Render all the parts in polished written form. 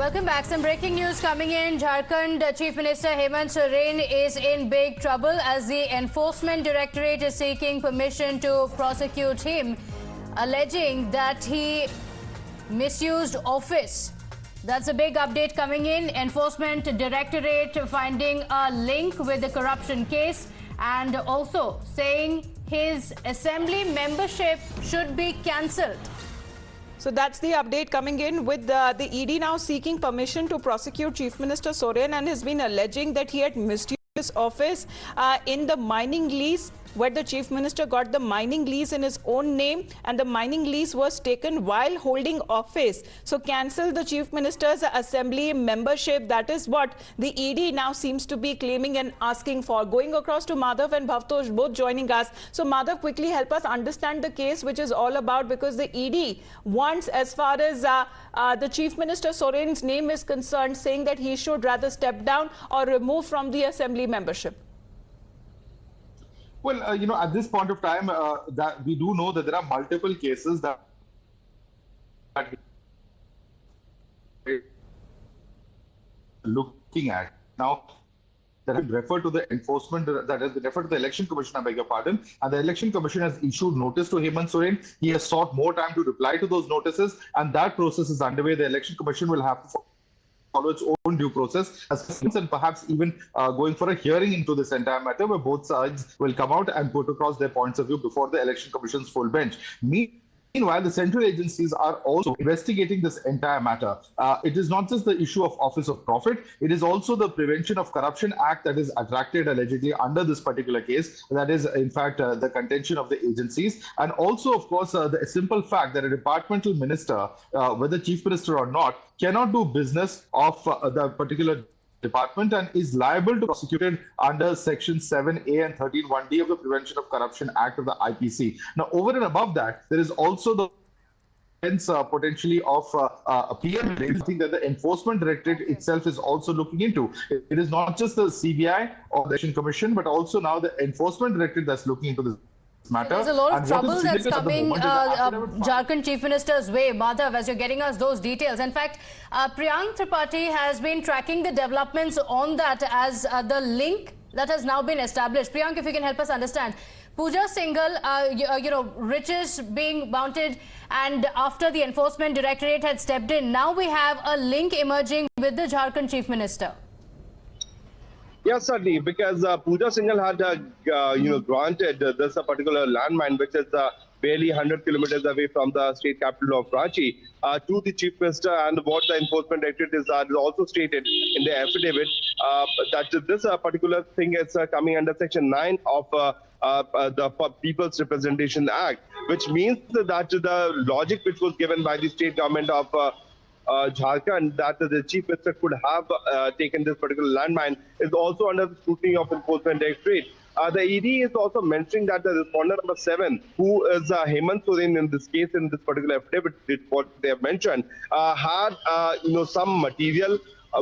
Welcome back. Some breaking news coming in. Jharkhand Chief Minister Hemant Soren is in big trouble as the Enforcement Directorate is seeking permission to prosecute him, alleging that he misused office. That's a big update coming in. Enforcement Directorate finding a link with the corruption case and also saying his assembly membership should be cancelled. So that's the update coming in with the ED now seeking permission to prosecute Chief Minister Soren and has been alleging that he had misused his office in the mining lease, where the Chief Minister got the mining lease in his own name and the mining lease was taken while holding office. So cancel the Chief Minister's assembly membership. That is what the ED now seems to be claiming and asking for. Going across to Madhav and Bhavtosh, both joining us. So Madhav, quickly help us understand the case, which is all about, because the ED wants, as far as the Chief Minister Soren's name is concerned, saying that he should rather step down or remove from the assembly membership. Well, at this point of time, that we do know that there are multiple cases that looking at now. That have referred to the enforcement, that has referred to the Election Commission, I beg your pardon, and the Election Commission has issued notice to Hemant Soren. He has sought more time to reply to those notices, and that process is underway. The Election Commission will have to follow its own due process, and perhaps even going for a hearing into this entire matter, where both sides will come out and put across their points of view before the Election Commission's full bench. Meanwhile, the central agencies are also investigating this entire matter. It is not just the issue of Office of Profit, it is also the Prevention of Corruption Act that is attracted allegedly under this particular case. That is, in fact, the contention of the agencies. And also, of course, the simple fact that a departmental minister, whether chief minister or not, cannot do business of the particular department and is liable to be prosecuted under Section 7A and 13(1)D of the Prevention of Corruption Act of the IPC. Now, over and above that, there is also the potentially of a PM, thing that the Enforcement Directorate itself is also looking into. It is not just the CBI or the Election Commission, but also now the Enforcement Directorate that's looking into this matter. There's a lot of trouble that's coming Jharkhand Chief Minister's way. Madhav, as you're getting us those details. In fact, Priyank Tripathi has been tracking the developments on that as the link that has now been established. Priyank, if you can help us understand. Pooja Singhal, riches being mounted, and after the Enforcement Directorate had stepped in, now we have a link emerging with the Jharkhand Chief Minister. Yes, certainly, because Pooja Singhal had, granted this particular landmine, which is barely 100 kilometers away from the state capital of Ranchi, to the Chief Minister. And what the Enforcement Directorate is also stated in the affidavit that this particular thing is coming under Section 9 of the People's Representation Act, which means that the logic which was given by the state government of Jharkhand, that the Chief Minister could have taken this particular landmine, is also under the scrutiny of Enforcement Directorate. The ED is also mentioning that the respondent number 7, who is Hemant Soren in this case, in this particular affidavit, what they have mentioned, had some material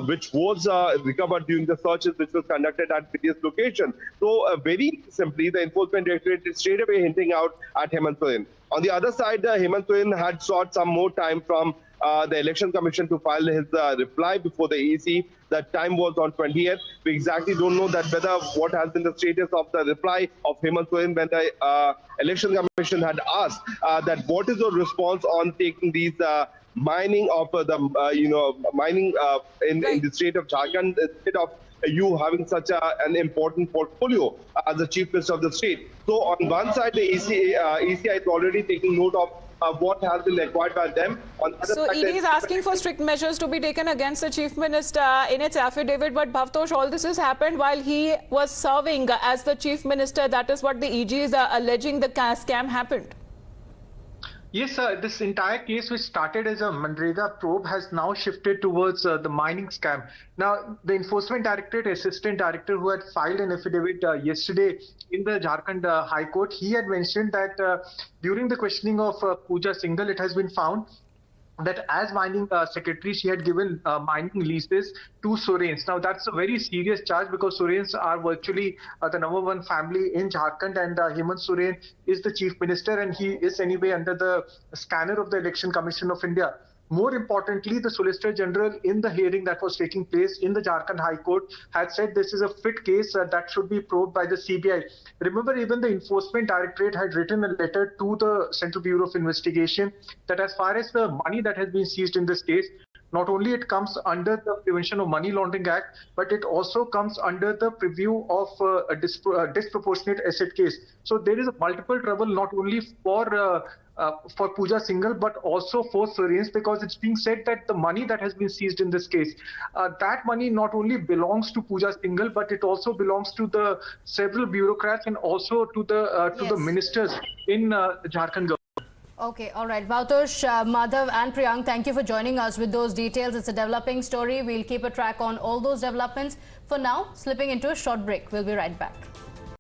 which was recovered during the searches which was conducted at various locations. So very simply, the Enforcement Directorate is straight away hinting out at Hemant Soren. On the other side, Hemant Soren had sought some more time from the Election Commission to file his reply before the EC. That time was on 20th. We exactly don't know that whether what has been the status of the reply of Hemant Soren when the Election Commission had asked that what is your response on taking these mining of mining in the state of Jharkhand, instead of you having such an important portfolio as the Chief Minister of the state. So on one side, the ECI is already taking note of what has been acquired by them. On the other so side, ED is asking for strict measures to be taken against the Chief Minister in its affidavit. But Bhavtosh, all this has happened while he was serving as the Chief Minister. That is what the EG is alleging the scam happened. Yes, this entire case, which started as a Manrega probe, has now shifted towards the mining scam. Now, the Enforcement Directorate Assistant Director, who had filed an affidavit yesterday in the Jharkhand High Court, he had mentioned that during the questioning of Pooja Singhal, it has been found that as mining secretary, she had given mining leases to Sorens. Now, that's a very serious charge because Sorens are virtually the #1 family in Jharkhand, and Hemant Soren is the Chief Minister, and he is anyway under the scanner of the Election Commission of India. More importantly, the Solicitor General in the hearing that was taking place in the Jharkhand High Court had said this is a fit case that should be probed by the CBI. Remember, even the Enforcement Directorate had written a letter to the Central Bureau of Investigation that as far as the money that has been seized in this case, not only it comes under the Prevention of Money Laundering Act, but it also comes under the purview of a disproportionate asset case. So there is a multiple trouble not only for Pooja Singhal, but also for Soren's, because it's being said that the money that has been seized in this case, that money not only belongs to Pooja Singhal, but it also belongs to the several bureaucrats and also to the ministers in Jharkhand government. Okay, all right. Bhautosh, Madhav and Priyank, thank you for joining us with those details. It's a developing story. We'll keep a track on all those developments. For now, slipping into a short break. We'll be right back.